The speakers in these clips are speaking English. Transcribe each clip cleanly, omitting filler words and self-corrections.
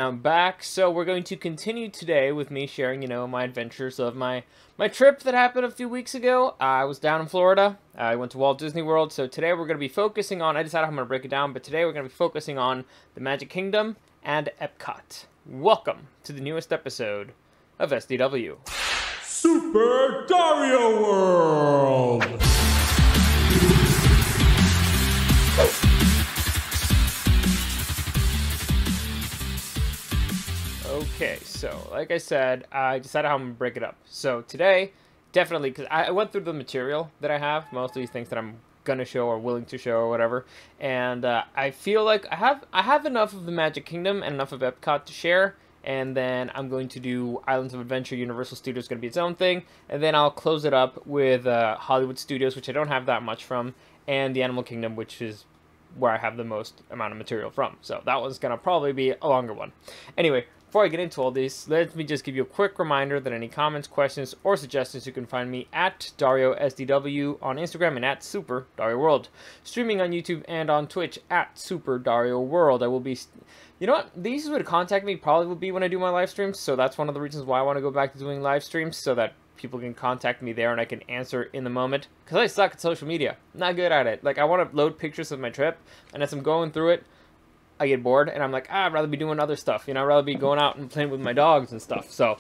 I'm back. So we're going to continue today with me sharing, my adventures of my trip that happened a few weeks ago. I was down in Florida. I went to Walt Disney World. So today we're going to be focusing on, I decided how I'm going to break it down, but today we're going to be focusing on the Magic Kingdom and Epcot. Welcome to the newest episode of SDW. Super Dario World! Okay, so like I said, I decided how I'm going to break it up. So today, definitely, because I went through the material that I have, mostly things that I'm going to show or willing to show or whatever, and I feel like I have enough of the Magic Kingdom and enough of Epcot to share, and then I'm going to do Islands of Adventure. Universal Studios is going to be its own thing, and then I'll close it up with Hollywood Studios, which I don't have that much from, and the Animal Kingdom, which is where I have the most amount of material from. So that one's going to probably be a longer one. Anyway, before I get into all these, let me just give you a quick reminder that any comments, questions, or suggestions, you can find me at DarioSDW on Instagram and at Super Dario World. Streaming on YouTube and on Twitch at Super Dario World. I will be... You know what? The easiest way to contact me probably will be when I do my live streams, so that's one of the reasons why I want to go back to doing live streams, so that people can contact me there and I can answer in the moment. Because I suck at social media. I'm not good at it. Like, I want to load pictures of my trip, and as I'm going through it, I get bored, and I'm like, I'd rather be doing other stuff. I'd rather be going out and playing with my dogs and stuff. So,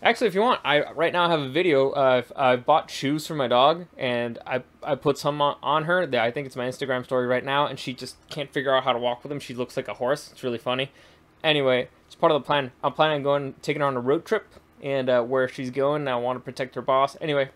actually, if you want, I right now have a video. I bought shoes for my dog, and I put some on her. I think it's my Instagram story right now, and she just can't figure out how to walk with them. She looks like a horse. It's really funny. Anyway, it's part of the plan. I'm planning on taking her on a road trip, and where she's going, I want to protect her boss. Anyway,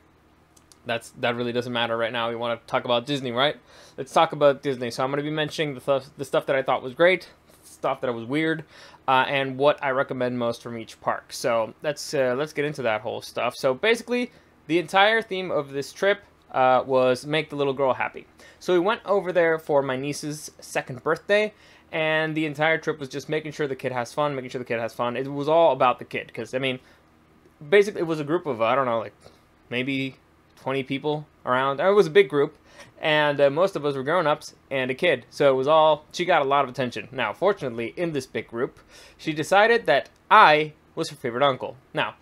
that really doesn't matter right now. We want to talk about Disney, right? Let's talk about Disney. So I'm going to be mentioning the stuff that I thought was great, stuff that was weird, and what I recommend most from each park. So let's get into that whole stuff. So basically, the entire theme of this trip was make the little girl happy. So we went over there for my niece's 2nd birthday, and the entire trip was just making sure the kid has fun, making sure the kid has fun. It was all about the kid, because, I mean, basically it was a group of, I don't know, like, maybe 20 people around. It was a big group, and most of us were grown-ups and a kid, so it was all, she got a lot of attention. Now, fortunately, in this big group, she decided that I was her favorite uncle. Now,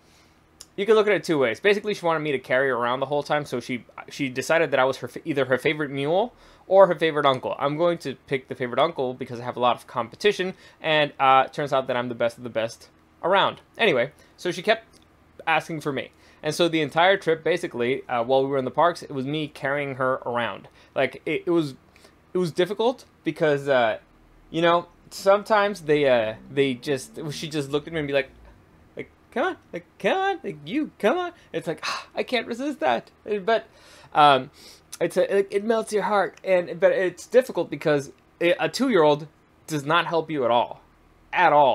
you can look at it two ways. Basically, she wanted me to carry her around the whole time, so she decided that I was either her favorite mule or her favorite uncle. I'm going to pick the favorite uncle because I have a lot of competition, and it turns out that I'm the best of the best around. Anyway, so she kept asking for me. And so the entire trip, basically, while we were in the parks, it was me carrying her around. Like, it was difficult because, sometimes she just looked at me and be like, come on, you, come on. It's like, I can't resist that. But it melts your heart. But it's difficult because a 2-year-old does not help you at all.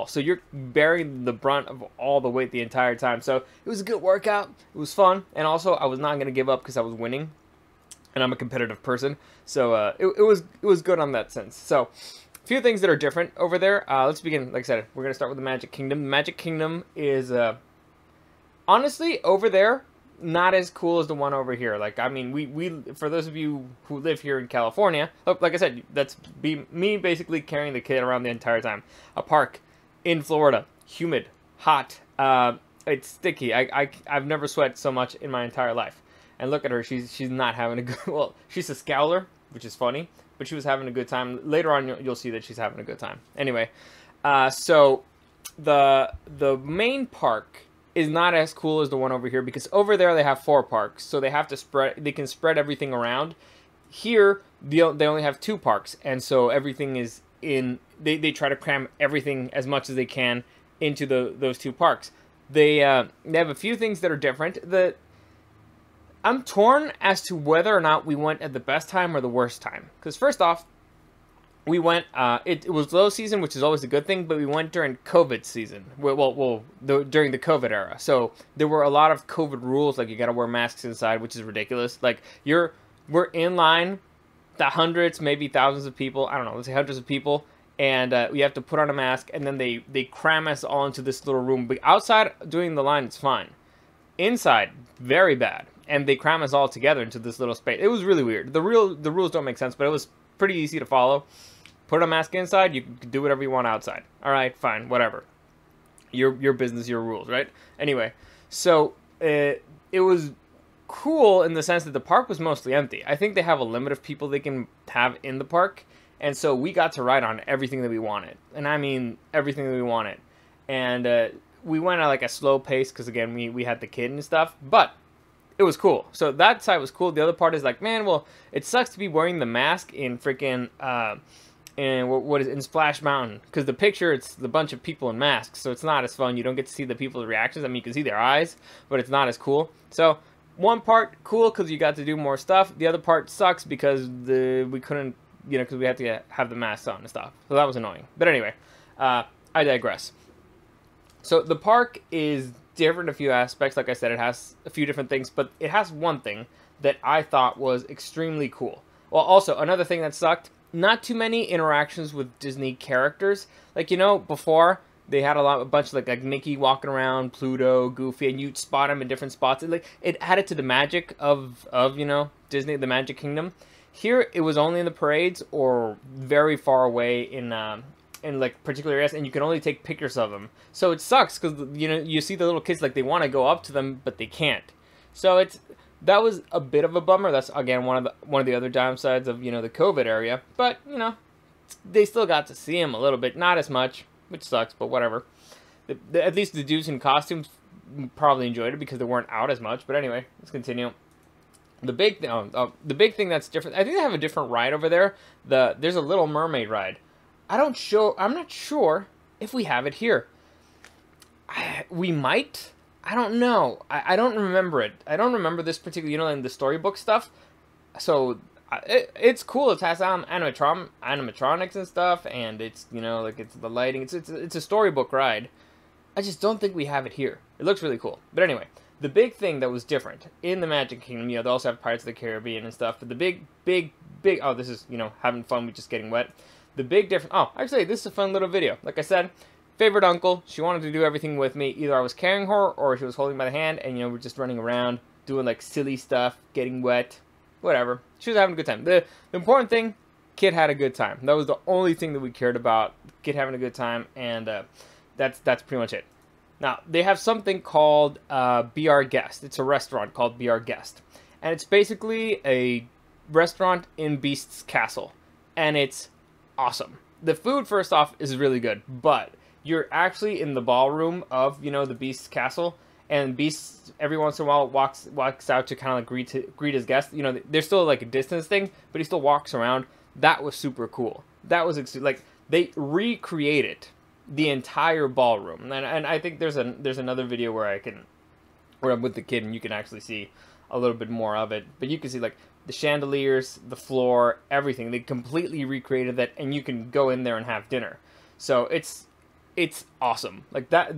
So you're bearing the brunt of all the weight the entire time. So it was a good workout. It was fun, and also I was not going to give up because I was winning, and I'm a competitive person. So it was good on that sense. So a few things that are different over there. Let's begin. Like I said, we're going to start with the Magic Kingdom. The Magic Kingdom is honestly over there not as cool as the one over here. Like, I mean, we for those of you who live here in California, like I said, that's me basically carrying the kid around the entire time. A park in Florida, humid, hot, it's sticky. I've never sweat so much in my entire life. And look at her, she's not having a good, well, she's a scowler, which is funny, but she was having a good time. Later on, you'll see that she's having a good time. Anyway, so the main park is not as cool as the one over here, because over there they have 4 parks, so they can spread everything around. Here they only have 2 parks, and so everything is in, they try to cram everything as much as they can into those 2 parks. They have a few things that are different. I'm torn as to whether or not we went at the best time or the worst time, because first off, we went, it was low season, which is always a good thing, but we went during COVID season. During the COVID era. So there were a lot of COVID rules, like you gotta wear masks inside, which is ridiculous. Like, we're in line, the hundreds, maybe thousands of people, I don't know, let's say hundreds of people, and we have to put on a mask, and then they cram us all into this little room. But outside, doing the line, it's fine. Inside, very bad. And they cram us all together into this little space. It was really weird. The rules don't make sense, but it was pretty easy to follow. Put a mask inside, you can do whatever you want outside. Alright, fine, whatever. Your business, your rules, right? Anyway, so it was cool in the sense that the park was mostly empty. I think they have a limit of people they can have in the park, and so we got to ride on everything that we wanted, and I mean everything that we wanted. And we went at like a slow pace because again we had the kid and stuff, but it was cool. So that side was cool. The other part is like, man, well, it sucks to be wearing the mask in freaking in what is it, in Splash Mountain, because the picture, it's the bunch of people in masks, so it's not as fun. You don't get to see the people's reactions. I mean, you can see their eyes, but it's not as cool. So one part cool because you got to do more stuff. The other part sucks because we couldn't, you know, because we had to have the masks on and stuff. So that was annoying. But anyway, I digress. So the park is different in a few aspects. Like I said, it has a few different things, but it has one thing that I thought was extremely cool. Well, also another thing that sucked, not too many interactions with Disney characters. Like, you know, before they had a bunch of like Mickey walking around, Pluto, Goofy, and you'd spot them in different spots. It added to the magic of you know, Disney, the Magic Kingdom. Here it was only in the parades or very far away in like particular areas, and you can only take pictures of them. So it sucks because, you know, you see the little kids, like they want to go up to them but they can't. So that was a bit of a bummer. That's again one of the other downsides of, you know, the COVID area. But, you know, they still got to see him a little bit, not as much, which sucks, but whatever. At least the dudes in costumes probably enjoyed it because they weren't out as much. But anyway, let's continue. The big thing that's different, I think they have a different ride over there. There's a Little Mermaid ride. I'm not sure if we have it here. We might. I don't know. I don't remember it. I don't remember this particular, you know, in the storybook stuff. So it's cool. It has animatronics and stuff, and it's, you know, like it's the lighting. It's a storybook ride. I just don't think we have it here. It looks really cool. But anyway, the big thing that was different in the Magic Kingdom, you know, they also have Pirates of the Caribbean and stuff. But the big, oh, this is, you know, having fun with just getting wet. The big difference, oh, actually, this is a fun little video. Like I said, favorite uncle, she wanted to do everything with me. Either I was carrying her or she was holding by the hand, and, you know, we're just running around, doing, like, silly stuff, getting wet, whatever. She was having a good time. The important thing, kid had a good time. That was the only thing that we cared about, kid having a good time, and that's pretty much it. Now, they have something called Be Our Guest. It's a restaurant called Be Our Guest. And it's basically a restaurant in Beast's Castle. And it's awesome. The food, first off, is really good, but you're actually in the ballroom of, you know, the Beast's Castle, and Beast every once in a while walks out to kind of like greet his guests. You know, there's still like a distance thing, but he still walks around. That was super cool. That was like they recreated the entire ballroom, and I think there's another video where I'm with the kid and you can actually see a little bit more of it, but you can see like the chandeliers, the floor, everything. They completely recreated that, and you can go in there and have dinner. So it's awesome. Like that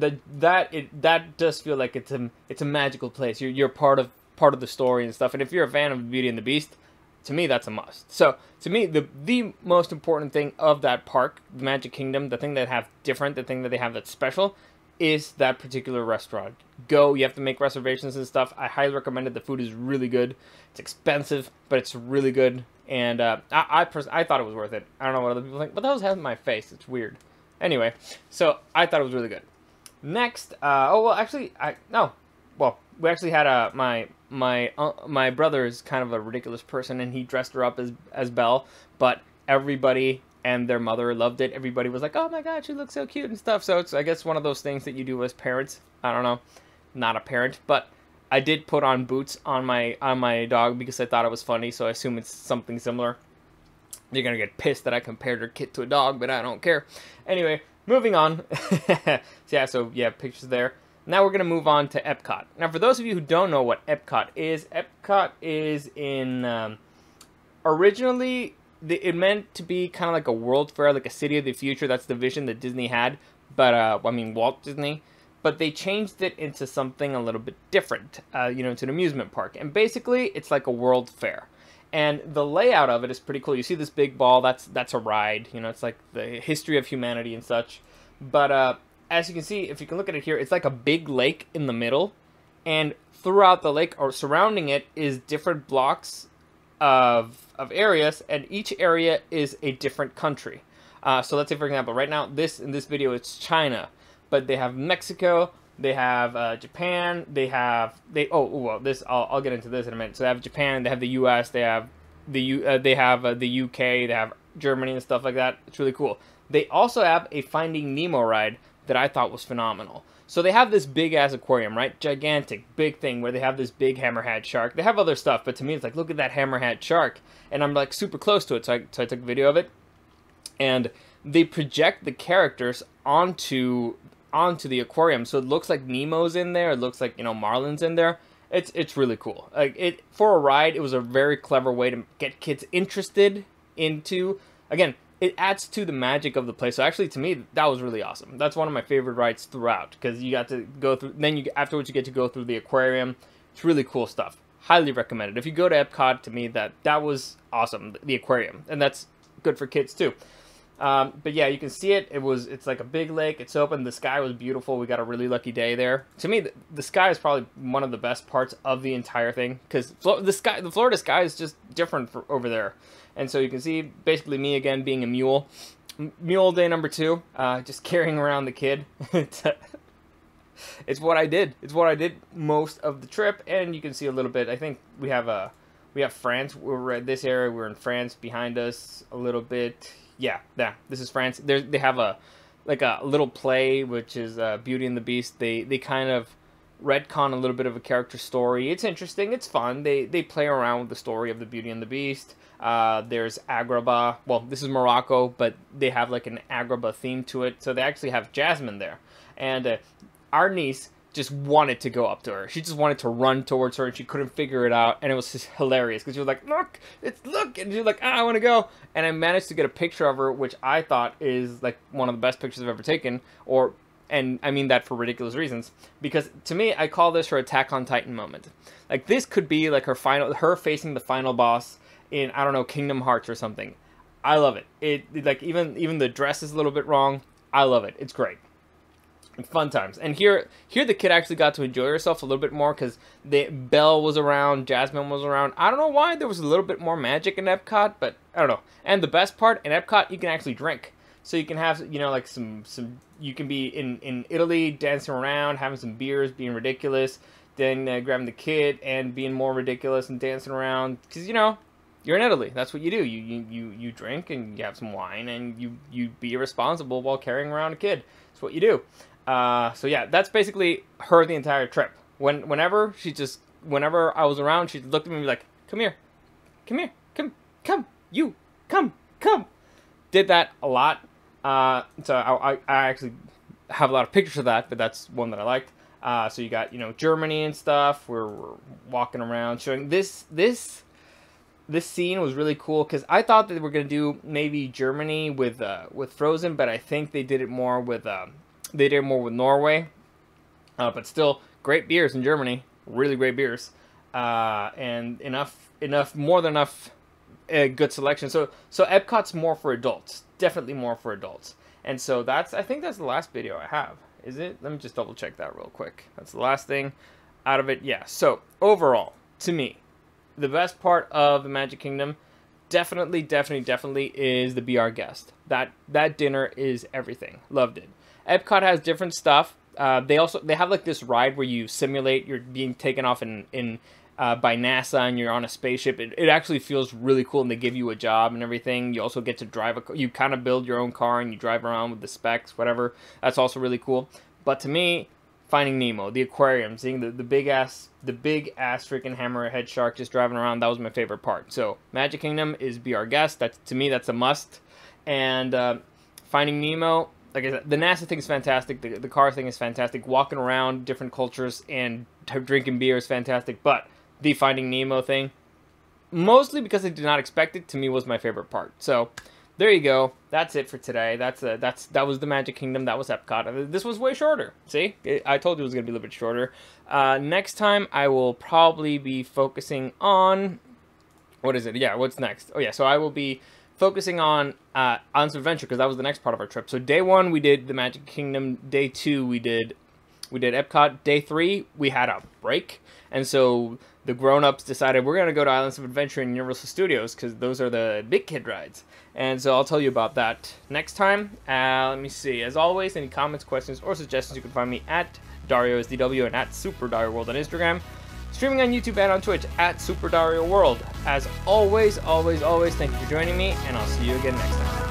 does feel like it's a magical place. You're part of the story and stuff. And if you're a fan of Beauty and the Beast, to me that's a must. So to me, the most important thing of that park, the Magic Kingdom, the thing that have different, the thing that they have that's special, is that particular restaurant. Go, you have to make reservations and stuff. I highly recommend it. The food is really good. It's expensive, but it's really good. And I thought it was worth it. I don't know what other people think, but that was having my face. It's weird. Anyway, so I thought it was really good. Next, we actually had my brother is kind of a ridiculous person, and he dressed her up as Belle, but everybody and their mother loved it. Everybody was like, "Oh my God, she looks so cute" and stuff. So it's, I guess, one of those things that you do as parents. I don't know, not a parent, but I did put on boots on my dog because I thought it was funny. So I assume it's something similar. You're gonna get pissed that I compared her kit to a dog, but I don't care. Anyway, moving on. So yeah, pictures there. Now we're gonna move on to Epcot. Now, for those of you who don't know what Epcot is in originally. It meant to be kind of like a world fair, like a city of the future. That's the vision that Disney had, but I mean Walt Disney. But they changed it into something a little bit different, you know, to an amusement park. And basically, it's like a world fair. And the layout of it is pretty cool. You see this big ball, that's a ride. You know, it's like the history of humanity and such. But as you can see, if you can look at it here, it's like a big lake in the middle. And throughout the lake, or surrounding it, is different blocks of areas, and each area is a different country. So let's say, for example, right now in this video it's China, but they have Mexico, they have Japan, I'll get into this in a minute. So they have Japan, they have the U.S., they have the UK, they have Germany and stuff like that. It's really cool. They also have a Finding Nemo ride that I thought was phenomenal. So they have this big ass aquarium, right? Gigantic, big thing where they have this big hammerhead shark. They have other stuff, but to me it's like, look at that hammerhead shark. And I'm like super close to it, so I took a video of it. And they project the characters onto the aquarium, so it looks like Nemo's in there. It looks like, you know, Marlin's in there. It's really cool. Like, for a ride, it was a very clever way to get kids interested into. Again, it adds to the magic of the place. So actually, to me, that was really awesome. That's one of my favorite rides throughout, because you got to go through. Then afterwards you get to go through the aquarium. It's really cool stuff. Highly recommended. If you go to Epcot, to me that was awesome. The aquarium, and that's good for kids too. But yeah, you can see it. It's like a big lake. It's open. The sky was beautiful. We got a really lucky day there. To me, the sky is probably one of the best parts of the entire thing, because the Florida sky is just different over there. And so you can see basically me again being a mule. Mule day number 2, just carrying around the kid. It's what I did. It's what I did most of the trip, and you can see a little bit. I think we have France. We're at this area. We're in France behind us a little bit. Yeah, this is France. They have a little play, which is Beauty and the Beast. They kind of retcon a little bit of a character story. It's interesting. It's fun. They play around with the story of the Beauty and the Beast. There's Agrabah. Well, this is Morocco, but they have like an Agrabah theme to it. So they actually have Jasmine there. And our niece just wanted to go up to her. She just wanted to run towards her, and she couldn't figure it out. And it was just hilarious, because she was like, look, and she was like, I want to go. And I managed to get a picture of her, which I thought is like one of the best pictures I've ever taken. And I mean that for ridiculous reasons, because to me, I call this her Attack on Titan moment. Like, this could be like her facing the final boss in, I don't know, Kingdom Hearts or something. I love it. Like, even the dress is a little bit wrong. I love it. It's great. Fun times. And here the kid actually got to enjoy herself a little bit more, because Belle was around, Jasmine was around. I don't know why there was a little bit more magic in Epcot, but I don't know. And the best part, in Epcot, you can actually drink. So you can have, you know, like you can be in Italy dancing around, having some beers, being ridiculous, then grabbing the kid and being more ridiculous and dancing around, because, you know, you're in Italy. That's what you do. You drink and you have some wine, and you be irresponsible while carrying around a kid. That's what you do. So yeah, that's basically her the entire trip. Whenever I was around, she looked at me and be like, come here, come. Did that a lot. So I actually have a lot of pictures of that, but that's one that I liked. So you got, you know, Germany and stuff. We're walking around showing this scene was really cool, because I thought that they were gonna do maybe Germany with Frozen, but I think they did it more with Norway. But still, great beers in Germany, really great beers, and more than enough good selection. So Epcot's more for adults, definitely more for adults. And so I think that's the last video I have. Is it? Let me just double check that real quick. That's the last thing out of it. Yeah. So overall, to me, the best part of the Magic Kingdom definitely is the Be Our Guest. That dinner is everything. Loved it. Epcot has different stuff. They have like this ride where you simulate you're being taken off by NASA, and you're on a spaceship. It actually feels really cool, and they give you a job and everything. You also get to drive you kind of build your own car, and you drive around with the specs, whatever. That's also really cool. But to me, Finding Nemo, the aquarium, seeing the big ass freaking hammerhead shark just driving around, that was my favorite part. So Magic Kingdom is Be Our Guest. To me, that's a must. And Finding Nemo, like I said, the NASA thing is fantastic. The car thing is fantastic. Walking around different cultures and drinking beer is fantastic. But the Finding Nemo thing, mostly because I did not expect it, to me was my favorite part. So there you go. That's it for today. That was the Magic Kingdom. That was Epcot. This was way shorter. See, I told you it was gonna be a little bit shorter. Next time I will probably be focusing on, what is it? Yeah, what's next? Oh yeah, so I will be focusing on some adventure, because that was the next part of our trip. So day 1 we did the Magic Kingdom. Day 2 we did We did Epcot day 3. We had a break, and so the grown-ups decided we're going to go to Islands of Adventure and Universal Studios because those are the big kid rides. And so I'll tell you about that next time. Let me see. As always, any comments, questions, or suggestions, you can find me at DarioSDW and at SuperDarioWorld on Instagram. Streaming on YouTube and on Twitch at SuperDarioWorld. As always, always, always, thank you for joining me, and I'll see you again next time.